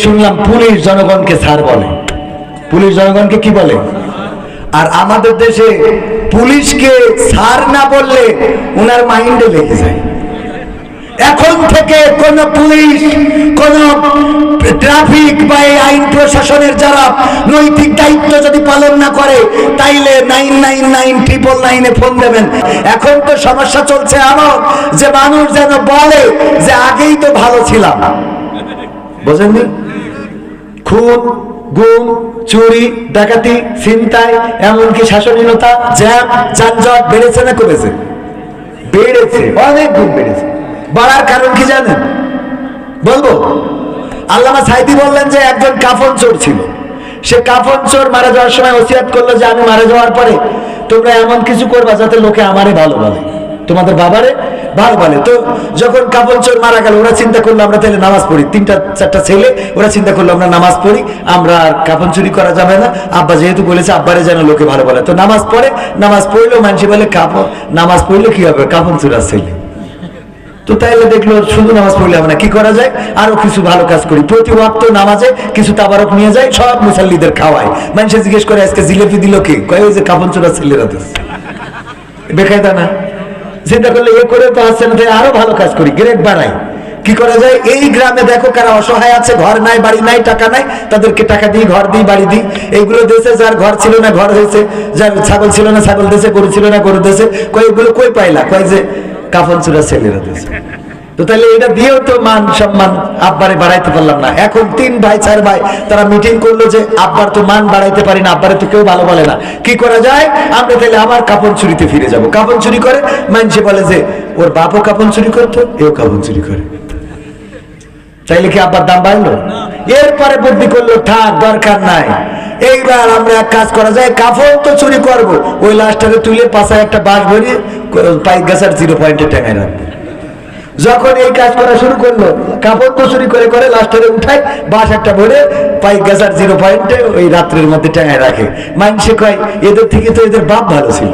শুনলাম পুলিশ জনগণকে স্যার বলে। পুলিশ জনগণকে কি বলে? আর আমাদের দেশে পুলিশকে স্যার না বললে ওনার মাইন্ডে লেগে যায়। এখন থেকে কোন পুলিশ, কোন ট্রাফিক বা আইন প্রশাসনের যারা নৈতিক দায়িত্ব যদি পালন না করে, তাইলে 999-999 ফোন দেবেন। এখন তো সমস্যা চলছে এমন যে মানুষ যেন বলে যে আগেই তো ভালো ছিলাম। বোঝেননি? খুন, গুম, চুরি, ডাকাতি, ছিনতাই, এমনকি শাসনহীনতা, জ্যাম, যানজট বেড়েছে না কমেছে? বেড়েছে, অনেক গুণ বেড়েছে। বাড়ার কারণ কি জানেন? বলবো? আল্লামা সাইদি বললেন যে একজন কাফন চোর ছিল। সে কাফন চোর মারা যাওয়ার সময় ওসিয়াত করলো যে আমি মারা যাওয়ার পরে তোমরা এমন কিছু করবা যাতে লোকে আমারে ভালো বলে, তোমাদের বাবারে ভালো বলে। তো যখন কাফন চোর মারা গেল, ওরা চিন্তা করলো আমরা তাহলে নামাজ পড়ি। 3-4টা ছেলে ওরা চিন্তা করলো আমরা নামাজ পড়ি, আমরা আর কাফন চুরি করা যাবে না। আব্বা যেহেতু বলেছে আব্বারে যেন লোকে ভালো বলে, তো নামাজ পড়ে। নামাজ পড়লেও মানুষ বলে কাফন, নামাজ পড়লে কি হবে, কাফন চোরা ছেলে। তো তাইলে দেখলো শুধু নামাজ পড়লে হবে না, কি করা যায়, আরো কিছু ভালো কাজ করি। প্রতি ওয়াক্ত নামাজে কিছু তাবারক নিয়ে যায়, সব মুসাল্লিদের খাওয়ায়। মানুষ জিজ্ঞেস করে আজকে জিলেপি দিল কি? কয় ওই যে কাফন চোরা ছেলেরা দিচ্ছে। বেকায়দা না? চিন্তা করলে এ করে তো আসছে না, তাই আরো ভালো কাজ করি, গ্রেড বাড়াই। কি করা যায়? এই গ্রামে দেখো কারা অসহায় আছে, ঘর নাই, বাড়ি নাই, টাকা নাই, তাদেরকে টাকা দিই, ঘর দিই, বাড়ি দিই। এইগুলো দেশে যার ঘর ছিল না ঘর হয়েছে, যার ছাগল ছিল না ছাগল দেশে, গরু ছিল না গরু দেশে। কয় এগুলো কই পাইলা? কয় যে কাফন চোরা ছেলেরা দেশে। তো তাহলে এটা দিয়েও তো মান সম্মান আব্বারে বাড়াইতে পারলাম না। এখন 3 ভাই 4 ভাই তারা মিটিং করলো যে আব্বার তো মান বাড়াইতে পারি না, আব্বারে তো কেউ ভালো বলে না, কি করা যায়? আমরা তাহলে আবার কাপড় চুরিতে ফিরে যাব। কাপড় চুরি করে মানুষে বলে যে ওর বাপও কাপড় চুরি করতো, এও কাপড় চুরি করে। চাইলে কি আব্বার দাম বাড়লো? এরপরে বুদ্ধি করলো থাক, দরকার নাই। এইবার আমরা এক কাজ করা যায়, কাপড় তো চুরি করবো, ওই লাশটাকে তুলে পাশায় একটা বাঁশ ভরিয়ে পাইক গাছার 0 পয়েন্টে টেঙায় রাখবো। যখন এই কাজ করা শুরু করলো, কাপড় তো চুরি করে করে লাস্টারে উঠায়, বাঁশ একটা ভরে পাইক গাছার 0 পয়েন্টে ওই রাত্রের মধ্যে টেঙায় রাখে। মানুষে কয় এদের থেকে তো এদের বাপ ভালো ছিল,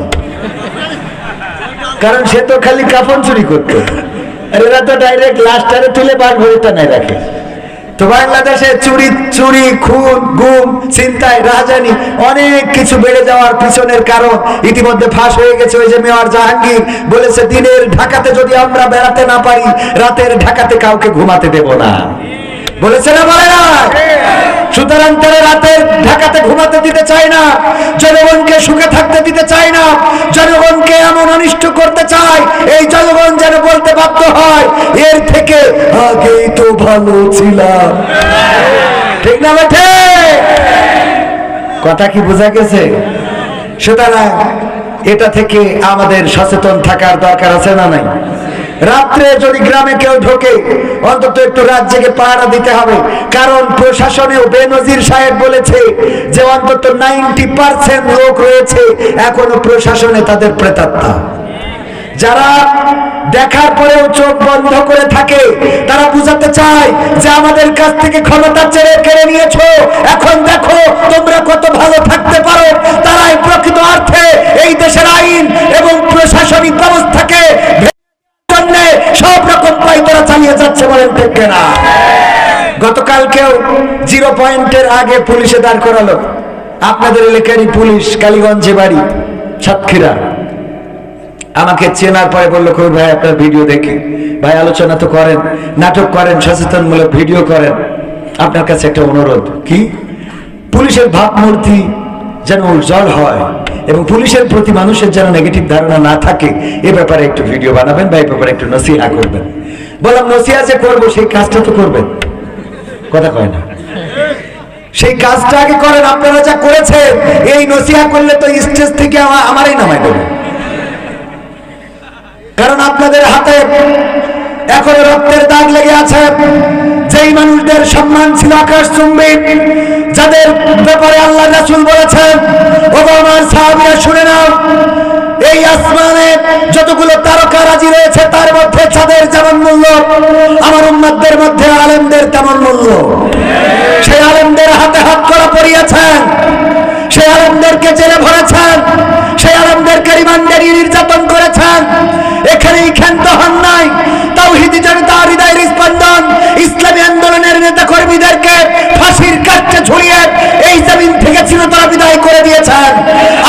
কারণ সে তো খালি কাপড় চুরি করতো, আর এরা তো ডাইরেক্ট লাস্টারে তুলে বাঁশ ভরে টানায় রাখে। তো বাংলাদেশে চুরি, খুন, গুম, ছিনতাই, রাহাজানি অনেক কিছু বেড়ে যাওয়ার পিছনের কারণ ইতিমধ্যে ফাঁস হয়ে গেছে। ওই যে মেয়র জাহাঙ্গীর বলেছে দিনের ঢাকাতে যদি আমরা বেড়াতে না পারি, রাতের ঢাকাতে কাউকে ঘুমাতে দেব না। বলেছে না, বলে না? সুতরাং তারা রাতের ঢাকাতে ঘুমাতে দিতে চায় না, জনগণকে সুখে থাকতে দিতে চায় না, জনগণকে এমন অনিষ্ট করতে চায় এই জনগণ যেন বলতে বাধ্য হয় এর থেকে আগেই তো ভালো ছিলাম। ঠিক না বেঠে? কথা কি বোঝা গেছে? সুতরাং এটা থেকে আমাদের সচেতন থাকার দরকার আছে না নাই? রাত্রে যদি গ্রামে কেউ ঢোকে, অন্তত একটু রাত জেগে পাহারা দিতে হবে। কারণ প্রশাসনেও বেনজির সাহেব বলেছে যে অন্তত 90% লোক রয়েছে এখনো প্রশাসনে তাদের প্রেতাত্মা, যারা দেখার পরেও চোখ বন্ধ করে থাকে। তারা বুঝাতে চায় যে আমাদের কাছ থেকে ক্ষমতা কেড়ে নিয়েছো, এখন দেখো তোমরা কত ভালো থাকতে পারো। তারাই প্রকৃত অর্থে এই দেশের আইন এবং প্রশাসনিক ব্যবস্থাকে সব রকম পাইতারা চালিয়ে যাচ্ছে, বলেন ঠিক কিনা? গতকালকেও 0 পয়েন্টের আগে পুলিশে দাঁড় করালো আপনাদের এলাকারই পুলিশ, কালীগঞ্জে বাড়ি, সাতক্ষীরা। আমাকে চেনার পরে বললো কই ভাই আপনার ভিডিও দেখি, ভাই আলোচনা তো করেন, নাটক করেন, সচেতনমূলক ভিডিও করেন, আপনার কাছে একটা অনুরোধ। কি? পুলিশের ভাবমূর্তি যেন উজ্জ্বল হয় এবং পুলিশের প্রতি মানুষের যেন নেগেটিভ ধারণা না থাকে, এ ব্যাপারে একটু ভিডিও বানাবেন বা এই ব্যাপারে একটু নসিহা করবেন। বললাম নসিহা যে করবো সেই কাজটা তো করবেন, কথা কয় না? সেই কাজটা আগে করেন। আপনারা যা করেছেন এই নসিহা করলে তো স্টেজ থেকে আমারই নামাই দেবে, কারণ আপনাদের হাতে এখনো রক্তের দাগ লেগে আছে। যেই মানুষদের সম্মান ছিল আকাশচুম্বী, যাদের ব্যাপারে আল্লাহ রাসূল বলেছেন ওগো আমার সাহাবীরা শুনে নাও, এই আসমানে যতগুলো তারকা রাজি রয়েছে তার মধ্যে যাদের যেমন মূল্য, আমার উম্মতদের মধ্যে আলেমদের তেমন মূল্য। সেই আলেমদের হাতে হাত করা পড়িয়েছেন, সেই আলেমদেরকে জেলে ভরেছেন, সেই আলেমদেরকে রিমান্ডে নির্যাতন করেছেন। এখানেই ক্ষান্ত হন নাই। তাওহীদি জনতা হৃদয়ের স্পন্দন ইসলামী আন্দোলনের নেতা কর্মীদেরকে ছিল তারা বিদায় করে দিয়েছেন।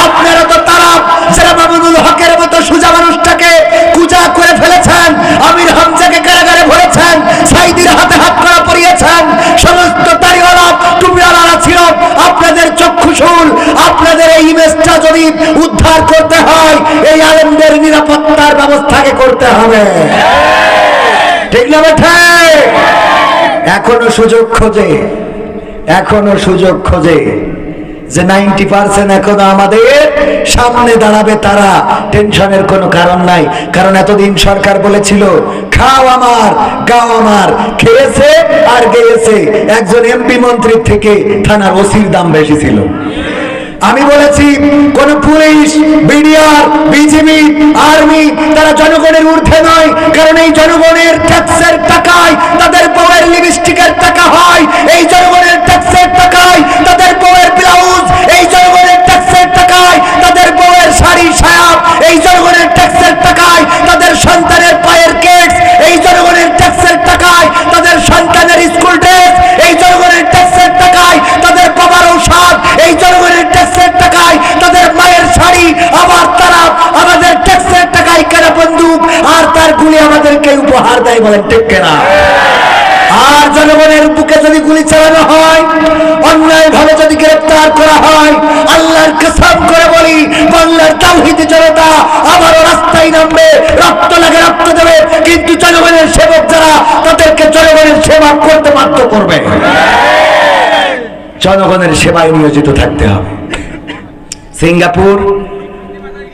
আপনারা তো তারা যারা মামুনুল হকের মতো সোজা মানুষটাকে কুজা করে ফেলেছেন, আমির হামজাকে কারাগারে ভরেছেন, সাইদির হাতে হাত করা পরিয়েছেন, সমস্ত দাড়িওয়ালা টুপিওয়ালারা ছিল আপনাদের চক্ষুশূল। আপনাদের এই ইমেজটা যদি উদ্ধার করতে হয়, এই আলেমদের নিরাপত্তার ব্যবস্থাকে করতে হবে, ঠিক না বেঠে? এখনো সুযোগ খোঁজে যে 90% এখনো আমাদের সামনে দাঁড়াবে, তারা টেনশনের কোনো কারণ নাই। কারণ এতদিন সরকার বলেছিল খাও আমার গাও আমার, খেয়েছে আর গেয়েছে। একজন এমপি মন্ত্রীর থেকে থানার ওসির দাম বেশি ছিল। আমি বলেছি কোন পুলিশ, বিডিআর, বিজিবি, আর্মি তারা জনগণের ঊর্ধ্বে নয়। কারণ এই জনগণের ট্যাক্সের টাকায় তাদের বউয়ের লিপস্টিকের টাকা হয়, এই জনগণের ট্যাক্সের টাকায় তাদের বউয়ের ব্লাউজ, এই জনগণের ট্যাক্সের টাকায় তাদের বউয়ের শাড়ি সায়া, এই জনগণের ট্যাক্সের টাকায় তাদের সন্তানের পায়ের কেক্স, এই জনগণের ট্যাক্সের টাকায় তাদের সন্তানের স্কুল ড্রেস, এই জনগণের ট্যাক্সের টাকায় তাদের বাবার ঔষধ, এই জনগণের ট্যাক্সের টাকায় তাদের মায়ের শাড়ি। আবার তারা আমাদের ট্যাক্সের টাকায় কেনা বন্দুক আর তার গুলি আমাদেরকে উপহার দেয়, বলেন ঠিক কিনা? আর জনগণের বুকে যদি গুলি চালানো হয়, অন্যায় ভাবে যদি গ্রেফতার করা হয়, আল্লাহর কসম করে বলি বাংলার তাওহীদি জনতা আবারও রাস্তায় নামবে, রক্ত লাগে রক্ত দেবে, কিন্তু জনগণের সেবক যারা তাদেরকে জনগণের সেবা করতে বাধ্য করবে। জনগণের সেবায় নিয়োজিত থাকতে হবে।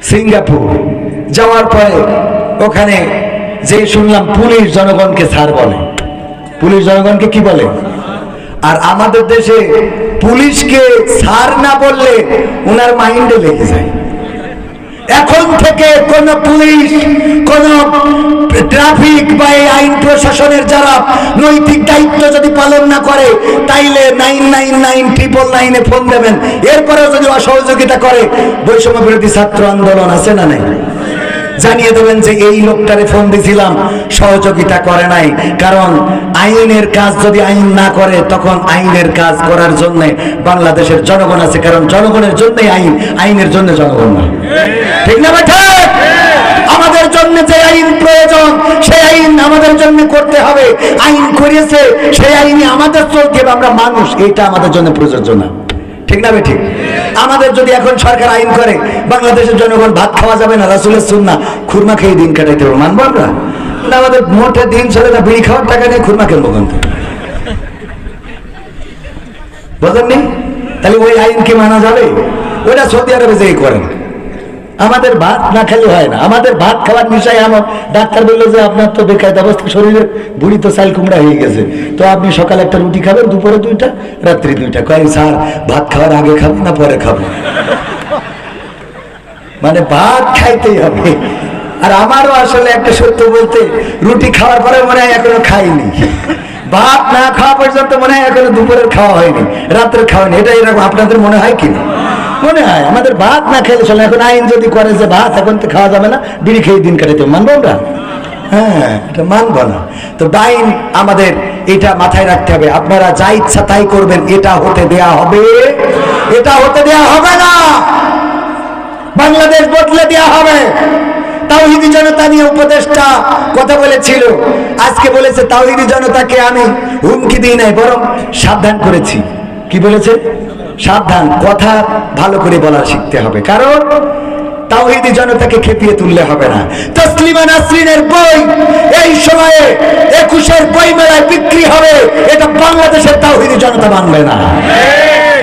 সিঙ্গাপুর যাওয়ার পরে ওখানে যে শুনলাম পুলিশ জনগণকে স্যার বলে। পুলিশ জনগণকে কি বলে? আর আমাদের দেশে পুলিশকে স্যার না বললে ওনার মাইন্ডে লেগে যায়। এখন থেকে কোন পুলিশ, কোন ট্রাফিক বা এই আইন প্রশাসনের যারা নৈতিক দায়িত্ব যদি পালন না করে, তাইলে 999-999 ফোন দেবেন। এরপরেও যদি অসহযোগিতা করে, বৈষম্য বিরোধী ছাত্র আন্দোলন আছে না নাই, জানিয়ে দেবেন যে এই লোকটারে ফোন দিছিলাম, সহযোগিতা করে নাই। কারণ আইনের কাজ যদি আইন না করে, তখন আইনের কাজ করার জন্য বাংলাদেশের জনগণ আছে। কারণ জনগণের জন্যই আইন, আইনের জন্য জনগণ না, ঠিক না ভাই? আমাদের জন্য যে আইন প্রয়োজন, সেই আইন আমাদের জন্য করতে হবে। আইন করেছে, সেই আইনে আমাদের চলতে হবে। আমরা মানুষ, এইটা আমাদের জন্য প্রযোজ্য না, ঠিক না ভাই? ঠিক। আমাদের যদি এখন সরকার আইন করে বাংলাদেশের জনগণ ভাত খাওয়া যাবে না, রাসূলের সুন্নাহ খুরমা খেয়ে দিন কাটাইতে হবে, মানবো আমরা? আমাদের মোটে দিন চলে না, বিড়ি খাওয়ার টাকা নেই, খুরমা কিনবো কিন্তু, বুঝলেননি? তাহলে ওই আইন কি মানা যাবে? ওটা সৌদি আরবে যেই করেন। আমাদের ভাত না খেলে হয় না। আমাদের ভাত খাওয়ার বিষয় আমার ডাক্তার বললো যে আপনার তো বেকায়দা অবস্থা, শরীরের বুড়ি তো চাল কুমড়া হয়ে গেছে, তো আপনি সকালে একটা রুটি খাবেন, দুপুরে 2টা, রাত্রি 2টা। কয় স্যার ভাত খাওয়ার আগে খাবো না পরে খাবো? মানে ভাত খাইতেই হবে। আর আমারও আসলে একটা সত্য বলতে, রুটি খাওয়ার পরে মনে হয় এখনো খাইনি, ভাত না খাওয়া পর্যন্ত মনে হয় এখনো দুপুরের খাওয়া হয়নি, রাত্রের খাওয়া হয়নি। এটা এরকম আপনাদের মনে হয় কি না? মনে হয় আমাদের ভাত না খেলে চলে। এখন আইন যদি করে যে ভাত এখন তো খাওয়া যাবে না, বিড়ি খেয়ে দিন কাটাতে, মানবো আমরা? হ্যাঁ, এটা মানবো না। তো আইন আমাদের এটা মাথায় রাখতে হবে। আপনারা যা ইচ্ছা তাই করবেন, এটা হতে দেয়া হবে, এটা হতে দেয়া হবে না। বাংলাদেশ বদলে দেয়া হবে। তাওহীদি জনতা নিয়ে উপদেষ্টা কথা বলেছিল, আজকে বলেছে তাওহীদি জনতাকে আমি হুমকি দিই নাই, বরং সাবধান করেছি। কি বলেছে? সাবধান। কথা ভালো করে বলা শিখতে হবে, কারণ তাওহীদি জনতাকে খেপিয়ে তুললে হবে না। তসলিমা নাসরিনের বই এই সময়ে 21-এর বই মেলায় বিক্রি হবে, এটা বাংলাদেশের তাওহীদি জনতা মানবে না।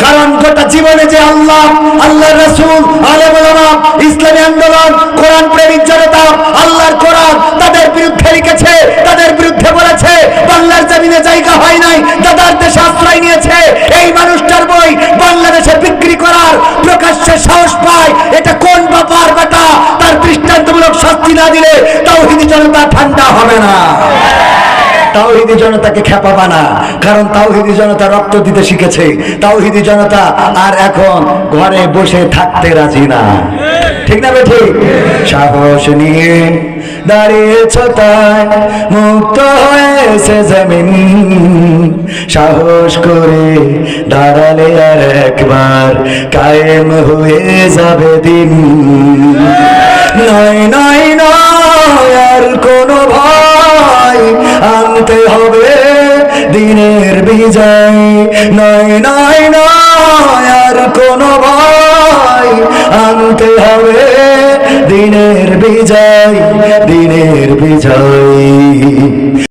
কারণ গোটা জীবনে যে আল্লাহ, আল্লাহর রাসূল, আলেম ওলামা, ইসলামী আন্দোলন, কোরআন প্রেমিক জনতা আল্লাহর কোরআন তাদের বিরুদ্ধে লিখেছে, তাদের বিরুদ্ধে বলেছে, বাংলার জমিনে জায়গা হয় নাই, দাদার দেশে আশ্রয় নিয়েছে, এই মানুষটার বই বাংলাদেশে বিক্রি করার প্রকাশ্যে সাহস পায়, এটা কোন বাবার বেটা? তার দৃষ্টান্তমূলক শাস্তি না দিলে তাওহীদি জনতা ঠান্ডা হবে না। তাওহীদি জনতাকে খেপাবা না, কারণ তাওহীদি জনতা রক্ত দিতে শিখেছে। তাওহীদি জনতা আর এখন ঘরে বসে থাকতে রাজি না, ঠিক না বেঠি? সাহস নিয়ে দাঁড়িয়েছ তাই মুক্ত হয়েছে জমিন, সাহস করে দাঁড়ালে আর একবার কায়েম হয়ে যাবে দিন। নয় নয় নয় আর কোনো ভয়, আনতে হবে দিনের বিজয়। নয় নয় নয় আর কোনো ভয়, আনতে হবে দিনের বিজয়, দিনের বিজয়।